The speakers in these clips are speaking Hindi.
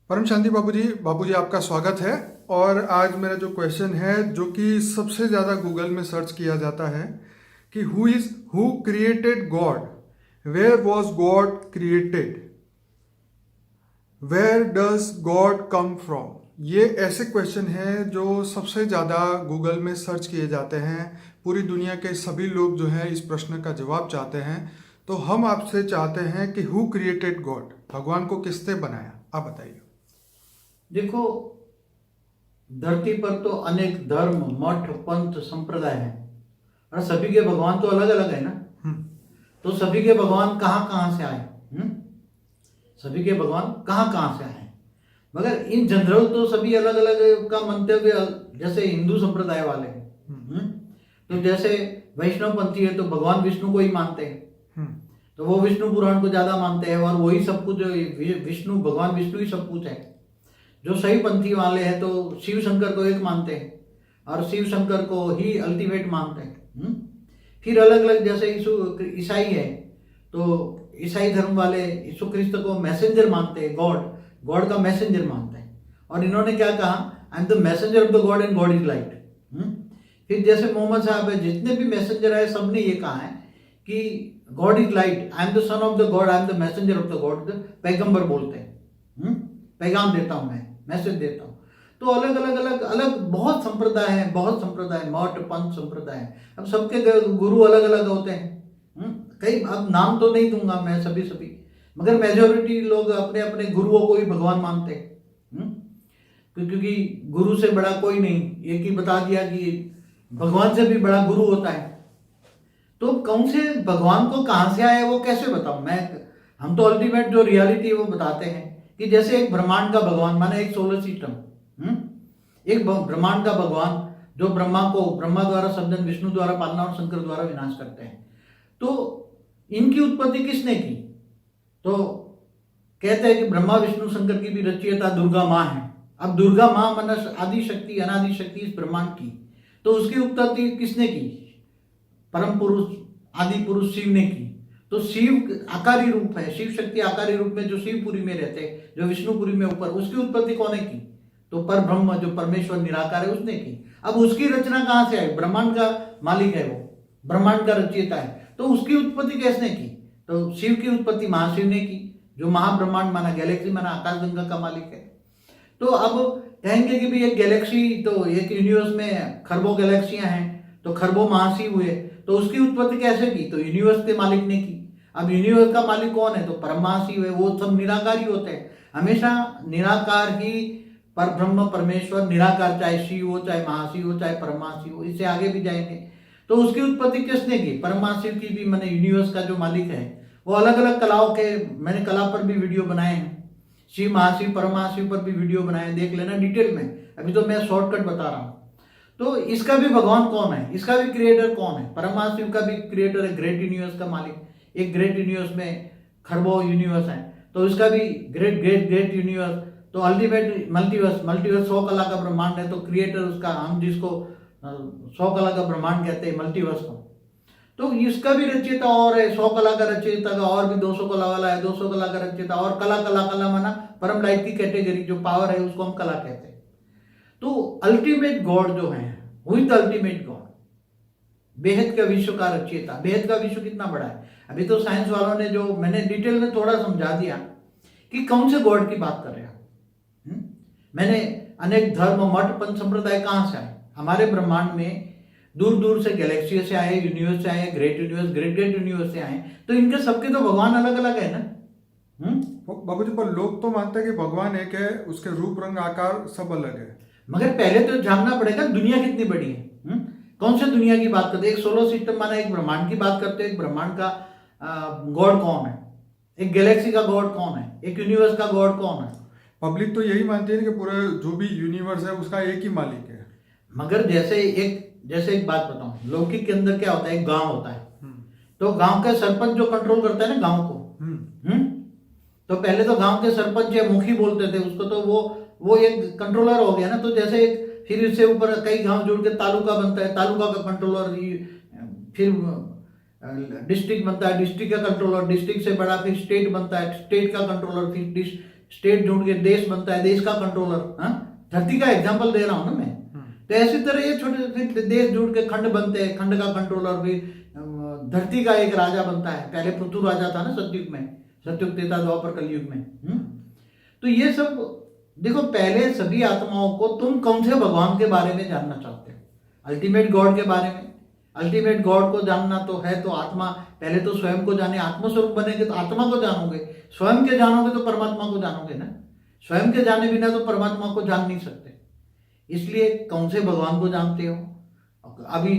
परम शांति बाबूजी आपका स्वागत है। और आज मेरा जो क्वेश्चन है जो कि सबसे ज़्यादा गूगल में सर्च किया जाता है कि who created God, where was God created, where does God come from. ये ऐसे क्वेश्चन हैं जो सबसे ज़्यादा गूगल में सर्च किए जाते हैं। पूरी दुनिया के सभी लोग जो हैं इस प्रश्न का जवाब चाहते हैं। तो हम आपसे चाहते हैं कि हु क्रिएटेड गॉड, भगवान को किसने बनाया, आप बताइए। देखो, धरती पर तो अनेक धर्म, मठ, पंथ, संप्रदाय हैं और सभी के भगवान तो अलग अलग है ना। तो सभी के भगवान कहाँ कहाँ से आए? सभी के भगवान कहाँ कहाँ से आए? मगर इन जनरल तो सभी अलग अलग का मंतव्य, जैसे हिंदू संप्रदाय वाले हैं तो जैसे वैष्णव पंथी है तो भगवान विष्णु को ही मानते हैं, तो वो विष्णु पुराण को ज्यादा मानते हैं और वही सब कुछ, विष्णु, भगवान विष्णु ही सब कुछ है। जो सही पंथी वाले हैं तो शिव शंकर को एक मानते हैं और शिव शंकर को ही अल्टीमेट मानते हैं। फिर अलग अलग, जैसे ईसाई है तो ईसाई धर्म वाले यीशु क्रिस्त को मैसेंजर मानते हैं, गॉड का मैसेंजर मानते हैं। और इन्होंने क्या कहा? I am the messenger of the God and God is light. फिर जैसे मोहम्मद साहब है, जितने भी मैसेंजर आए सबने ये कहा है कि God is light, I am the son of the God, I am the messenger of the God. पैगंबर बोलते हैं, पैगाम देता हूं मैं, मैसेज देता हूं। तो अलग अलग अलग बहुत संप्रदाय है, बहुत संप्रदाय, मठ, पंथ, संप्रदाय। अब सबके गुरु अलग अलग होते हैं। कई, अब नाम तो नहीं दूंगा मैं सभी, मगर मेजोरिटी लोग अपने अपने गुरुओं को ही भगवान मानते हैं। क्योंकि गुरु से बड़ा कोई नहीं, एक ही बता दिया कि भगवान से भी बड़ा गुरु होता है। तो कौन से भगवान को कहां से आए वो कैसे बताऊं मैं? हम तो अल्टीमेट जो रियलिटी है वो बताते हैं कि जैसे एक ब्रह्मांड का भगवान, माने एक सोलर सिस्टम, एक ब्रह्मांड का भगवान जो ब्रह्मा द्वारा सृजन, विष्णु द्वारा पालना और शंकर द्वारा विनाश करते हैं। तो इनकी उत्पत्ति किसने की? तो कहते हैं कि ब्रह्मा विष्णु शंकर की भी रचयिता दुर्गा माँ है। अब दुर्गा माँ मनस आदि शक्ति, अनादि शक्ति इस ब्रह्मांड की, तो उसकी उत्पत्ति किसने की? परम पुरुष, आदि पुरुष शिव ने की। तो शिव आकारी रूप है, शिव शक्ति आकारी रूप में जो शिवपुरी में रहते हैं, जो विष्णुपुरी में ऊपर, उसकी उत्पत्ति कौन है की? तो पर ब्रह्म जो परमेश्वर निराकार है उसने की। अब उसकी रचना कहां से आई? ब्रह्मांड का मालिक है वो, ब्रह्मांड का रचयिता है, तो उसकी उत्पत्ति किसने की? तो शिव की उत्पत्ति महाशिव ने की, जो महाब्रह्मांड माना, गैलेक्सी माना, आकाशगंगा का मालिक है। तो अब कहेंगे कि भाई एक गैलेक्सी, तो एक यूनिवर्स में खरबों गैलेक्सियां हैं, तो खरबों महाशिव हुए, तो उसकी उत्पत्ति कैसे की? तो यूनिवर्स के मालिक ने की। अब यूनिवर्स का मालिक कौन है? तो परमाशिव है। वो सब निराकारी होते हैं, हमेशा निराकार ही, पर ब्रह्म परमेश्वर निराकार, चाहे शिव हो, चाहे महाशिव हो, चाहे परमाशिव हो, इससे आगे भी जाएंगे। तो उसकी उत्पत्ति किसने की? परमाशिव की भी, मैंने यूनिवर्स का जो मालिक है वो अलग अलग कलाओं के, मैंने कला पर भी वीडियो बनाए हैं, शिव महाशिव परमाशिव पर भी वीडियो बनाए, देख लेना डिटेल में। अभी तो मैं शॉर्टकट बता रहा हूं। तो इसका भी भगवान कौन है? इसका भी क्रिएटर कौन है? परमाशिव का भी क्रिएटर है, ग्रेट यूनिवर्स का मालिक। एक ग्रेट यूनिवर्स में खरबों यूनिवर्स है, तो इसका भी ग्रेट यूनिवर्स, तो अल्टीमेट मल्टीवर्स 100 कला का ब्रह्मांड है, तो क्रिएटर उसका, हम जिसको 100 कला का ब्रह्मांड कहते हैं, मल्टीवर्स को, तो इसका भी रचयिता और है। 100 कला का रचयिता का और भी 200 कला वाला है, 200 कला का रचयिता और कला माना परम लाइट की कैटेगरी, जो पावर है उसको हम कला कहते हैं। तो अल्टीमेट गॉड जो है, वही द अल्टीमेट गॉड, बेहद का विश्व का रचयिता। बेहद का विश्व कितना बड़ा है? अभी तो साइंस वालों ने, जो मैंने डिटेल में थोड़ा समझा दिया कि कौन से गॉड की बात कर रहे हैं। मैंने अनेक धर्म, मठ, पंथ, संप्रदाय कहां से आए? हमारे ब्रह्मांड में दूर दूर से गैलेक्सी से आए, यूनिवर्स से आए, ग्रेट यूनिवर्स से आए, तो इनके सबके तो भगवान अलग अलग है ना। बाबूजी, पर लोग तो मानते हैं कि भगवान एक है, उसके रूप, रंग, आकार सब अलग है। मगर पहले तो जानना पड़ेगा दुनिया कितनी बड़ी है। कौन से दुनिया की बात करते हैं? एक सोलर सिस्टम माना, एक ब्रह्मांड की बात करते हैं। एक ब्रह्मांड का गॉड कौन है? एक गैलेक्सी का गॉड कौन है? एक यूनिवर्स का गॉड कौन है? पब्लिक तो यही मानती है कि पूरा जो भी यूनिवर्स है उसका एक ही मालिक है। मगर जैसे एक बात बताऊं, लौकिक के अंदर क्या होता है? एक गांव होता है, तो गांव का सरपंच जो कंट्रोल करता है ना गांव को, तो पहले तो गांव के सरपंच या मुखी बोलते थे उसको, तो वो एक कंट्रोलर हो गया ना। तो जैसे एक, फिर इससे ऊपर कई गांव जुड़ के तालुका बनता है, तालुका का कंट्रोलर, फिर डिस्ट्रिक्ट बनता है, डिस्ट्रिक्ट का कंट्रोलर, डिस्ट्रिक्ट से बड़ा फिर स्टेट बनता है, स्टेट का कंट्रोलर, फिर स्टेट जुड़ के देश बनता है, देश का कंट्रोलर। हाँ, धरती का एग्जांपल दे रहा हूं ना मैं। तो ऐसी तरह ये छोटे फिर देश जुड़ के खंड बनते हैं, खंड का कंट्रोलर, फिर धरती का एक राजा बनता है। पहले पृथु राजा था ना सतयुग में, सतयुग त्रेता द्वापर कलयुग में। तो ये सब देखो, पहले सभी आत्माओं को तुम कौन से भगवान के बारे में जानना चाहते हो? अल्टीमेट गॉड के बारे में। अल्टीमेट गॉड को जानना तो है तो आत्मा, पहले तो स्वयं को जाने, आत्मस्वरूप बनेंगे तो आत्मा को जानोगे, स्वयं के जानोगे तो परमात्मा को जानोगे ना। स्वयं के जाने बिना तो परमात्मा को जान नहीं सकते। इसलिए कौन से भगवान को जानते हो? अभी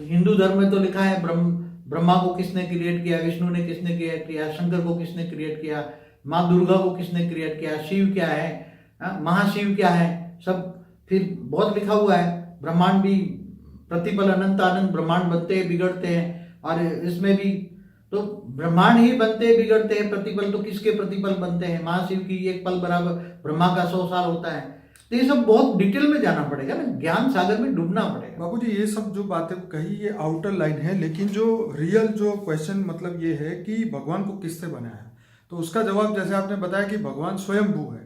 हिंदू धर्म में तो लिखा है ब्रह्मा को किसने क्रिएट किया, विष्णु ने किसने क्रिएट किया, शंकर को किसने क्रिएट किया, माँ दुर्गा को किसने क्रिएट किया, शिव क्या है, महाशिव क्या है, सब फिर बहुत लिखा हुआ है। ब्रह्मांड भी प्रतिपल अनंत अनंत ब्रह्मांड बनते हैं, बिगड़ते हैं, और इसमें भी तो ब्रह्मांड ही बनते हैं, बिगड़ते हैं। प्रतिपल तो किसके प्रतिपल बनते हैं? महाशिव की एक पल बराबर ब्रह्मा का 100 साल होता है। तो ये सब बहुत डिटेल में जाना पड़ेगा ना, ज्ञान सागर में डूबना पड़ेगा। बाबूजी ये सब जो बातें कही ये आउटर लाइन है, लेकिन जो रियल जो क्वेश्चन मतलब ये है कि भगवान को किससे बनाया, तो उसका जवाब जैसे आपने बताया कि भगवान स्वयंभू है।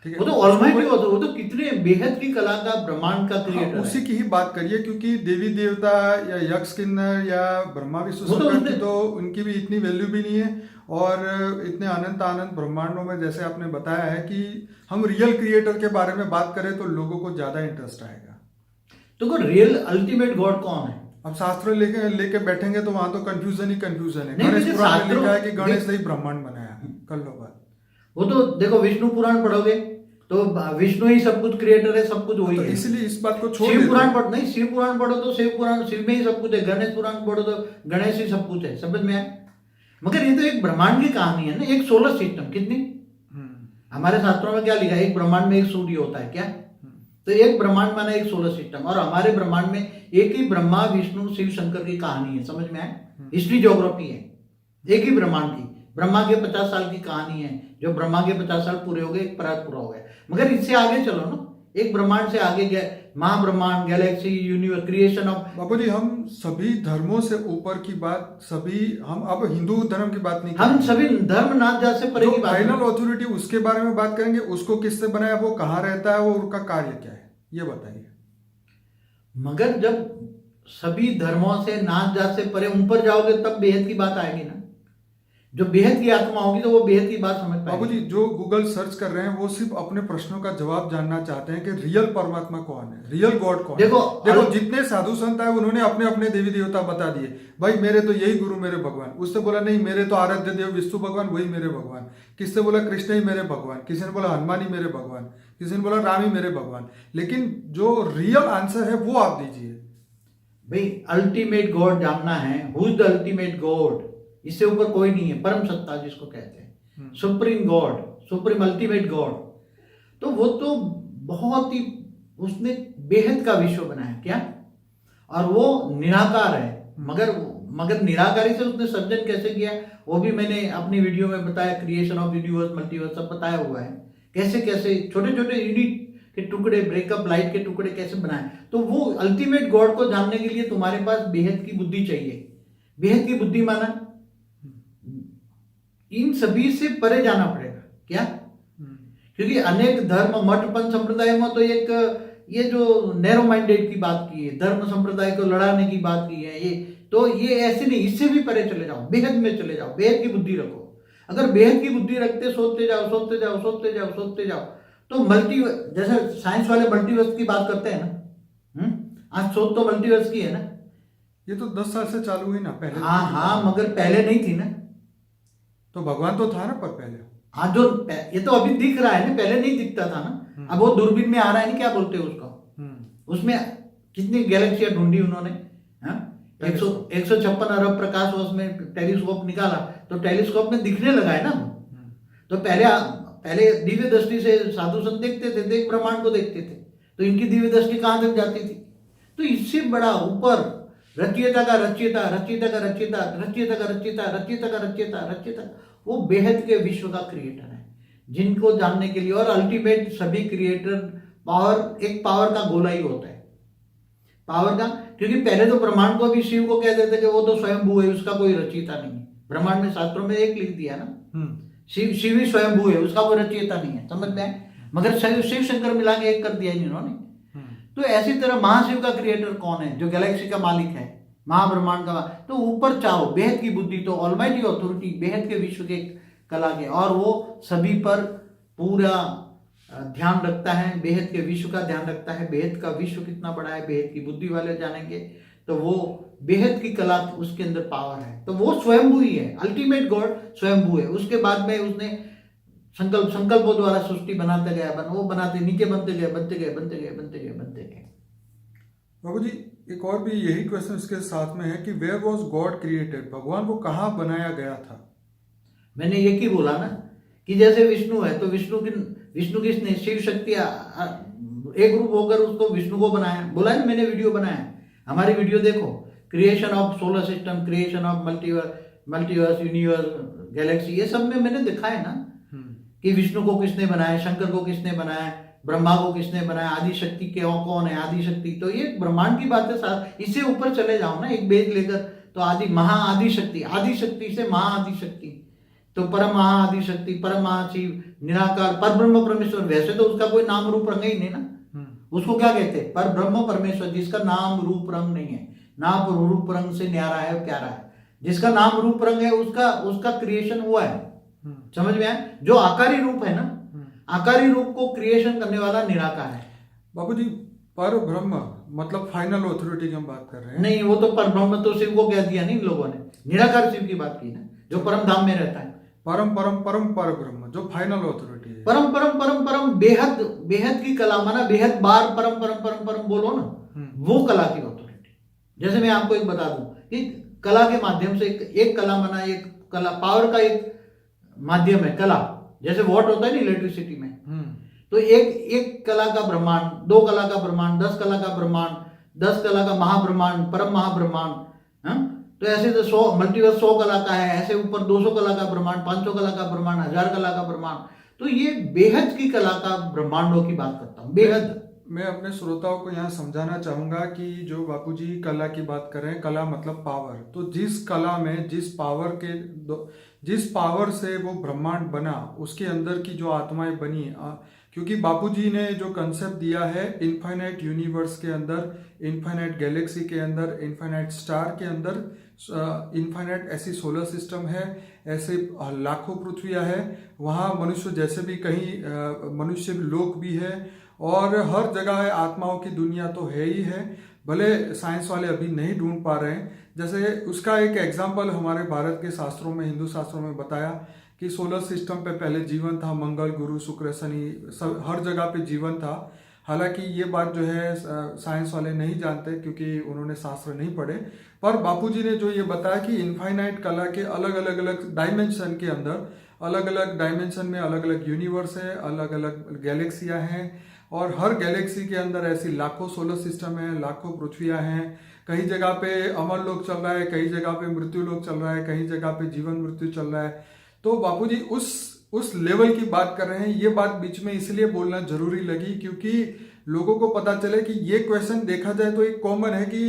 ठीक है, वो तो ऑलमाइटी होता है, वो तो कितने बेहद की कला का ब्रह्मांड का क्रिएटर है। उसी की ही बात करिए, क्योंकि देवी देवता या यक्ष किन्नर या ब्रह्मा विष्णु शंकर की तो उनकी भी इतनी वैल्यू भी नहीं है। और इतने अनंत अनंत ब्रह्मांडों में जैसे आपने बताया है कि हम रियल क्रिएटर के बारे में बात करें तो लोगों को ज्यादा इंटरेस्ट आएगा। तो रियल अल्टीमेट गॉड कौन है? अब शास्त्र लेके बैठेंगे तो वहां तो कंफ्यूजन ही कंफ्यूजन है। नहीं, गणेश पुराण में लिखा है कि गणेश नहीं, ने ही ब्रह्मांड बनाया। कर लो बात। वो तो देखो, विष्णु पुराण पढ़ोगे तो विष्णु ही सब कुछ क्रिएटर है, सब कुछ वही तो है। इसलिए इस बात को छोड़ शिव देते पुराण हैं। पढ़ो, नहीं शिव पुराण पढ़ो तो शिव पुराण, शिव में ही सब कुछ है। गणेश पुराण पढ़ो तो गणेश ही सब कुछ है, समझ में आए? मगर ये तो एक ब्रह्मांड की कहानी है ना, एक सोलर सिस्टम। कितनी हमारे शास्त्रों में क्या लिखा है? एक ब्रह्मांड में एक सूर्य होता है क्या? तो एक ब्रह्मांड माना एक सोलर सिस्टम, और हमारे ब्रह्मांड में एक ही ब्रह्मा विष्णु शिव शंकर की कहानी है, समझ में आए? हिस्ट्री ज्योग्राफी है एक ही ब्रह्मांड की। ब्रह्मा के 50 साल की कहानी है, जो ब्रह्मा के 50 साल पूरे हो गए, एक परात पूरा हो गया। मगर इससे आगे चलो ना, एक ब्रह्मांड से आगे गया, महाब्रह्मांड, गैलेक्सी, यूनिवर्स, क्रिएशन ऑफ। बाबूजी हम सभी धर्मों से ऊपर की बात, सभी हम अब हिंदू धर्म की बात नहीं हम करेंगे। सभी धर्म नाथ जात से परे की बात फाइनल अथॉरिटी उसके बारे में बात करेंगे, उसको किससे बनाया, वो कहाँ रहता है, वो उनका कार्य क्या है, ये बताइए। मगर जब सभी धर्मों से नाथ जात से परे ऊपर जाओगे तब बेहद की बात आएगी ना। जो बेहद की आत्मा होगी तो वो बेहद की बात समझ पाएगी। बाबूजी जो गूगल सर्च कर रहे हैं वो सिर्फ अपने प्रश्नों का जवाब जानना चाहते हैं कि रियल परमात्मा कौन है, रियल गॉड कौन देखो, है। देखो जितने साधु संत है उन्होंने अपने अपने देवी देवता बता दिए, भाई मेरे तो यही गुरु मेरे भगवान। उससे बोला नहीं मेरे तो आराध्य देव विष्णु भगवान वही मेरे भगवान। किसने बोला कृष्ण ही मेरे भगवान, किसी ने बोला हनुमान ही मेरे भगवान, किसी ने बोला राम ही मेरे भगवान। लेकिन जो रियल आंसर है वो आप दीजिए भाई। अल्टीमेट गॉड जानना है, who is the ultimate God, इससे ऊपर कोई नहीं है। परम सत्ता जिसको कहते हैं, supreme God, supreme ultimate God. तो वो तो बहुत ही, उसने बेहद का विश्व बनाया क्या, और वो निराकार है। मगर निराकारी से उसने सर्जन कैसे किया, वो भी मैंने अपनी वीडियो में बताया। क्रिएशन ऑफ यूनिवर्स, मल्टीवर्स सब बताया हुआ है। कैसे कैसे छोटे छोटे यूनिट के टुकड़े, ब्रेकअप लाइट के टुकड़े कैसे बनाए। तो वो अल्टीमेट गॉड को जानने के लिए तुम्हारे पास बेहद की बुद्धि चाहिए। बेहद की बुद्धि माना इन सभी से परे जाना पड़ेगा क्या, क्योंकि अनेक धर्म मठ पंथ संप्रदाय में तो एक ये जो नैरो माइंडेड की बात की है, धर्म संप्रदाय को लड़ाने की बात की है, ये तो ये ऐसे नहीं, इससे भी परे चले जाओ, बेहद में चले जाओ, बेहद की बुद्धि रखो। अगर बेहद की बुद्धि रखते सोचते जाओ सोचते जाओ सोचते जाओ सोचते जाओ तो मल्टी, जैसे साइंस वाले मल्टीवर्स की बात करते हैं ना, आज सोच तो मल्टीवर्स की है ना। ये तो 10 साल से चालू हुई ना पहले। हाँ, मगर पहले नहीं थी ना। तो भगवान तो था ना पर पहले। हाँ, जो ये तो अभी दिख रहा है ना, पहले नहीं दिखता था ना। अब वो दूरबीन में आ रहा है ना, क्या बोलते हैं उसको, उसमें कितनी गैलेक्सियां ढूंढी उन्होंने। 156 अरब प्रकाश उसमें टेलीस्कोप निकाला, तो टेलीस्कोप में दिखने लगा है ना। तो पहले दिव्य दृष्टि से साधु संत देखते थे, देख ब्रह्मांड को देखते थे, तो इनकी दिव्य दृष्टि कहां तक जाती थी। तो इससे बड़ा ऊपर रचयिता का रचयिता, रचयिता का रचयिता, रचयिता का रचयिता, रचयिता का रचयिता, रचयिता, वो बेहद के विश्व का क्रिएटर है, जिनको जानने के लिए। और अल्टीमेट सभी क्रिएटर पावर, एक पावर का गोला ही होता है। पावर का क्योंकि पहले तो ब्रह्मांड को भी शिव को कह देते कि वो तो स्वयंभू है, उसका कोई रचयिता नहीं है। ब्रह्मांड में शास्त्रों में एक लिख दिया ना, शिव ही स्वयंभू है, उसका कोई रचयिता नहीं है, समझ में आए। मगर शिव शंकर मिला के एक कर दिया इन्होंने। तो ऐसी तरह महाशिव का क्रिएटर कौन है, जो गैलेक्सी का मालिक है, महाब्रह्मांड का। तो ऊपर चाहो बेहद की बुद्धि, तो ऑलमाइटी अथॉरिटी बेहद के विश्व के कला के, और वो सभी पर पूरा ध्यान रखता है, बेहद के विश्व का ध्यान रखता है। बेहद का विश्व कितना बड़ा है, बेहद की बुद्धि वाले जानेंगे। तो वो बेहद की कला, उसके अंदर पावर है, तो वो स्वयंभू ही है, अल्टीमेट गॉड स्वयंभू है। उसके बाद में उसने संकल्पों द्वारा सृष्टि बनाता गया, वो बनाते नीचे बनते गए, बनते गए, बनते गए, बनते गए, बनते गए। बाबू जी एक और भी यही क्वेश्चन इसके साथ में है कि वेयर वॉज गॉड क्रिएटेड, भगवान को कहाँ बनाया गया था? मैंने एक ही बोला ना कि जैसे विष्णु है, तो विष्णु किसने, शिव शक्ति एक रूप होकर उसको विष्णु को बनाया। बोला है ना, मैंने वीडियो बनाया, हमारी वीडियो देखो, creation of solar system, creation of multiverse, universe, Galaxy, ये सब में मैंने दिखा है ना कि विष्णु को किसने बनाया, शंकर को किसने बनाया, ब्रह्मा को किसने बनाया, आदि शक्ति के कौन है, आदि शक्ति। तो ये ब्रह्मांड की बात है साथ। इससे ऊपर चले जाओ ना एक बेज लेकर, तो आदि शक्ति से महाआदि शक्ति, तो परम महाआदि शक्ति, परम महाशिव, निराकार, पर ब्रह्म परमेश्वर। वैसे तो उसका कोई नाम रूप रंग ही नहीं ना, उसको क्या कहते हैं, पर ब्रह्म परमेश्वर, जिसका नाम रूप रंग नहीं है, नाम रूप रंग से न्यारा है, प्यारा है। जिसका नाम रूप रंग है, उसका क्रिएशन हुआ है, समझ में आया। जो आकारी रूप है ना, आकारी रूप को क्रिएशन करने वाला निराकार है। बाबूजी पर ब्रह्म मतलब फाइनल ऑथोरिटी की हम बात कर रहे हैं। नहीं, वो तो पर ब्रह्म तो शिव को कह दिया नहीं इन लोगों ने, निराकार शिव की बात की ना, जो परम धाम में रहता है। परम परम परम पर ब्रह्म जो फाइनल ऑथोरिटी है। परम परम परम परम बेहद की कला, माना बेहद बार परम परम परम परम बोलो ना, वो कला की ऑथोरिटी। जैसे मैं आपको एक बता दूं कि कला के माध्यम से एक कला, माना एक कला पावर का एक माध्यम है कला। जैसे वॉट होता है ना इलेक्ट्रिसिटी में, तो एक कला का ब्रह्मांड, 2 कला का ब्रह्मांड, 10 कला का ब्रह्मांड, 10 कला का महाब्रह्मांड, परम महाब्रह्मांड। तो ऐसे तो 100 मल्टीवर्स 100 कला का है, ऐसे ऊपर 200 कला का ब्रह्मांड, 500 कला का ब्रह्मांड, 1000 कला का ब्रह्मांड। तो ये बेहद की कला का ब्रह्मांडों की बात करता हूँ, बेहद। मैं अपने श्रोताओं को यहाँ समझाना चाहूंगा कि जो बापूजी कला की बात कर रहे हैं, कला मतलब पावर। तो जिस कला में जिस पावर से वो ब्रह्मांड बना, उसके अंदर की जो आत्माएं बनी, क्योंकि बापूजी ने जो कंसेप्ट दिया है इनफाइनाइट यूनिवर्स के अंदर, इनफाइनाइट गैलेक्सी के अंदर, इनफाइनाइट स्टार के अंदर, इनफाइनाइट ऐसी सोलर सिस्टम है, ऐसे लाखों पृथ्वियाँ है, वहाँ मनुष्य जैसे भी कहीं मनुष्य लोक भी है, और हर जगह है आत्माओं की दुनिया तो है ही है। भले साइंस वाले अभी नहीं ढूंढ पा रहे हैं। जैसे उसका एक एग्जाम्पल हमारे भारत के शास्त्रों में, हिंदू शास्त्रों में बताया कि सोलर सिस्टम पे पहले जीवन था, मंगल, गुरु, शुक्र, शनि, सब हर जगह पे जीवन था। हालांकि ये बात जो है साइंस वाले नहीं जानते क्योंकि उन्होंने शास्त्र नहीं पढ़े, पर बापूजी ने जो ये बताया कि इनफाइनाइट कला के अलग अलग डायमेंशन के अंदर, अलग अलग डायमेंशन में अलग अलग यूनिवर्स है, अलग अलग गैलेक्सियाँ हैं, और हर गैलेक्सी के अंदर ऐसी लाखों सोलर सिस्टम है, लाखों पृथ्वियाँ हैं। कहीं जगह पे अमर लोक चल रहा है, कहीं जगह पे मृत्यु लोक चल रहा है, कहीं जगह पे जीवन मृत्यु चल रहा है। तो बापूजी उस लेवल की बात कर रहे हैं। ये बात बीच में इसलिए बोलना जरूरी लगी क्योंकि लोगों को पता चले कि ये क्वेश्चन देखा जाए तो एक कॉमन है कि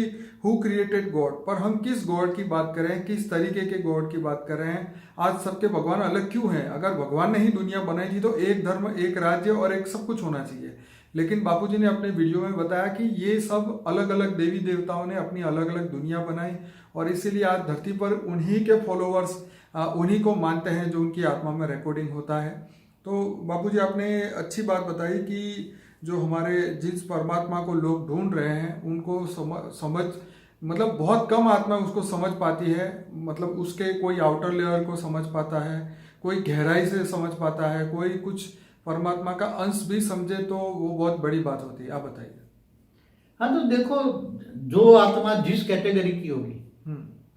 हु क्रिएटेड गॉड, पर हम किस गॉड की बात कर रहे हैं, किस तरीके के गॉड की बात कर रहे हैं। आज सबके भगवान अलग क्यों हैं? अगर भगवान ने ही दुनिया बनाई थी तो एक धर्म, एक राज्य और एक सब कुछ होना चाहिए। लेकिन बापूजी ने अपने वीडियो में बताया कि ये सब अलग अलग देवी देवताओं ने अपनी अलग अलग दुनिया बनाई, और इसीलिए आज धरती पर उन्हीं के फॉलोअर्स उन्हीं को मानते हैं जो उनकी आत्मा में रिकॉर्डिंग होता है। तो बापूजी आपने अच्छी बात बताई कि जो हमारे जिस परमात्मा को लोग ढूंढ रहे हैं उनको समझ मतलब बहुत कम आत्मा उसको समझ पाती है। मतलब उसके कोई आउटर लेयर को समझ पाता है, कोई गहराई से समझ पाता है, कोई कुछ परमात्मा का अंश भी समझे, तो वो बहुत बड़ी बात होती है। आप बताइए। हाँ, तो देखो, जो आत्मा जिस कैटेगरी की होगी,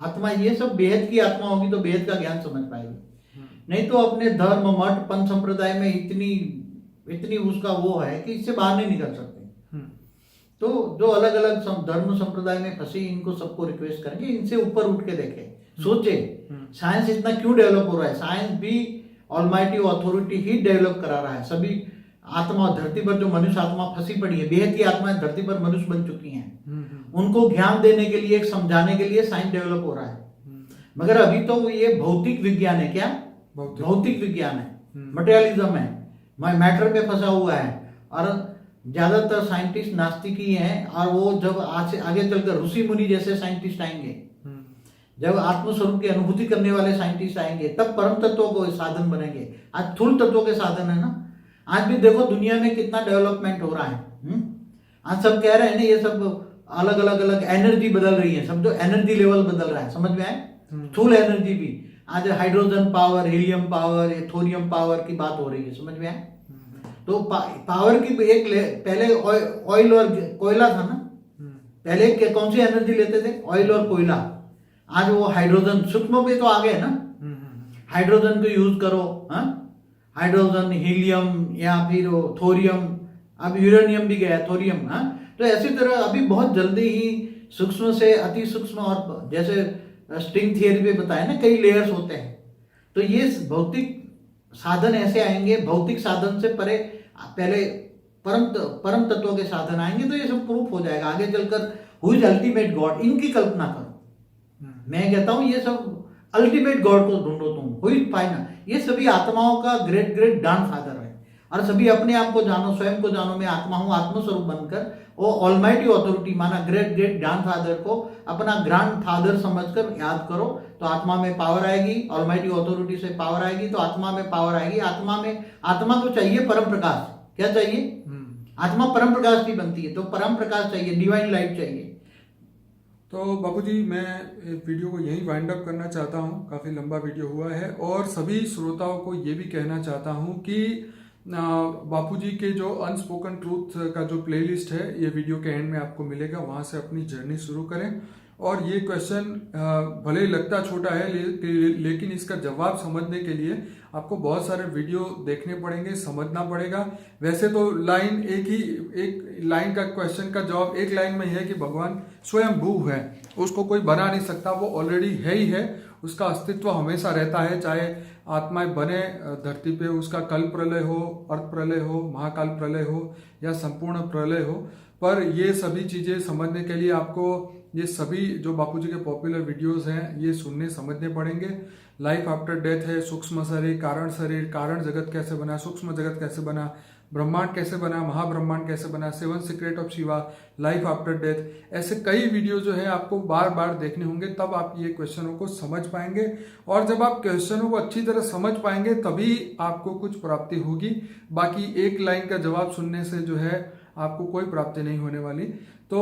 आत्मा ये सब बेहद की आत्मा होगी तो बेहद का ज्ञान समझ पाएगी। नहीं तो अपने धर्म, मठ, पंथ संप्रदाय में इतनी उसका वो है कि इससे बाहर नहीं निकल सकते। तो जो अलग अलग धर्म संप्रदाय में फंसे, इनको सबको रिक्वेस्ट करेंगे इनसे ऊपर उठ के देखें, सोचे साइंस इतना क्यों डेवलप हो रहा है। साइंस भी ऑलमाइटी अथॉरिटी ही डेवलप करा रहा है। सभी आत्मा, धरती पर जो मनुष्य आत्मा फंसी पड़ी है, बेहद की आत्माएं धरती पर मनुष्य बन चुकी हैं, उनको ज्ञान देने के लिए, समझाने के लिए साइंस डेवलप हो रहा है। मगर अभी तो ये भौतिक विज्ञान है। क्या भौतिक विज्ञान है, मटेरियलिज्म है, मैटर में फंसा हुआ है। और ज्यादातर साइंटिस्ट नास्तिक ही हैं। और वो जब आगे चलकर ऋषि मुनि जैसे साइंटिस्ट आएंगे, जब आत्मस्वरूप की अनुभूति करने वाले साइंटिस्ट आएंगे, तब परम तत्वों को साधन बनेंगे। आज स्थूल तत्वों के साधन है ना। आज भी देखो दुनिया में कितना डेवलपमेंट हो रहा है। आज सब कह रहे हैं ना, ये सब अलग अलग एनर्जी बदल रही है, सब जो एनर्जी लेवल बदल रहा है, समझ में आए। स्थूल एनर्जी भी आज hydrogen power, helium power, thorium power की बात हो रही है, समझ में आए। तो पावर की एक पहले ऑयल और कोयला था ना। पहले कौन सी एनर्जी लेते थे? ऑयल और कोयला। आज वो हाइड्रोजन, सूक्ष्म पे तो आ गए ना। हाइड्रोजन को यूज करो, हाइड्रोजन, हीलियम या फिर थोरियम, अब यूरेनियम भी गया, थोरियम। तो ऐसी तरह अभी बहुत जल्दी ही सूक्ष्म से अति सूक्ष्म, और जैसे स्ट्रिंग थियरी पे बताया ना, कई लेयर्स होते हैं। तो ये भौतिक साधन ऐसे आएंगे, भौतिक साधन से परे पहले परम तत्वों के साधन आएंगे, तो ये सब प्रूफ हो जाएगा आगे चलकर। हु इज अल्टीमेट गॉड, इनकी कल्पना करो। मैं कहता हूं ये सब अल्टीमेट गॉड को ढूंढो तुम, हु इज फाइनल। ये सभी आत्माओं का ग्रेट ग्रेट ग्रैंडफादर है। और सभी अपने आप को जानो, स्वयं को जानो, मैं आत्मा हूं, आत्मस्वरूप बनकर वो ऑलमाइटी ऑथोरिटी माना ग्रेट ग्रेट ग्रैंडफादर को अपना ग्रैंडफादर समझकर याद करो, तो आत्मा में पावर आएगी। ऑलमाइटी ऑथोरिटी से पावर आएगी तो आत्मा में पावर आएगी। आत्मा को चाहिए परम प्रकाश। क्या चाहिए? आत्मा परम प्रकाश की बनती है, तो परम प्रकाश चाहिए, डिवाइन लाइट चाहिए। तो बापूजी, मैं वीडियो को यहीं वाइंड अप करना चाहता हूँ। काफ़ी लंबा वीडियो हुआ है, और सभी श्रोताओं को ये भी कहना चाहता हूँ कि बापूजी के जो अनस्पोकन ट्रूथ का जो प्लेलिस्ट है, ये वीडियो के एंड में आपको मिलेगा। वहाँ से अपनी जर्नी शुरू करें। और ये क्वेश्चन भले ही लगता छोटा है, लेकिन इसका जवाब समझने के लिए आपको बहुत सारे वीडियो देखने पड़ेंगे, समझना पड़ेगा। वैसे तो एक लाइन का क्वेश्चन का जवाब एक लाइन में ही है कि भगवान स्वयं भू है, उसको कोई बना नहीं सकता, वो ऑलरेडी है ही है। उसका अस्तित्व हमेशा रहता है, चाहे आत्माएं बने धरती पे, उसका कल प्रलय हो, अर्थ प्रलय हो, महाकाल प्रलय हो या संपूर्ण प्रलय हो। पर ये सभी चीज़ें समझने के लिए आपको ये सभी जो बापूजी के पॉपुलर वीडियोस हैं, ये सुनने समझने पड़ेंगे। लाइफ आफ्टर डेथ है, सूक्ष्म शरीर, कारण जगत कैसे बना, सूक्ष्म जगत कैसे बना, ब्रह्मांड कैसे बना, महाब्रह्मांड कैसे बना, 7 secret of Shiva, life after death, ऐसे कई वीडियो जो है आपको बार बार देखने होंगे, तब आप ये क्वेश्चनों को समझ पाएंगे। और जब आप क्वेश्चनों को अच्छी तरह समझ पाएंगे तभी आपको कुछ प्राप्ति होगी। बाकी एक लाइन का जवाब सुनने से जो है आपको कोई प्राप्ति नहीं होने वाली। तो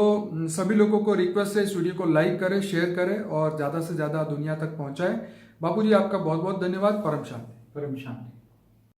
सभी लोगों को रिक्वेस्ट है, इस वीडियो को लाइक करें, शेयर करें और ज़्यादा से ज़्यादा दुनिया तक पहुँचाएं। बापूजी, आपका बहुत बहुत धन्यवाद। परम शांति। परम शांति।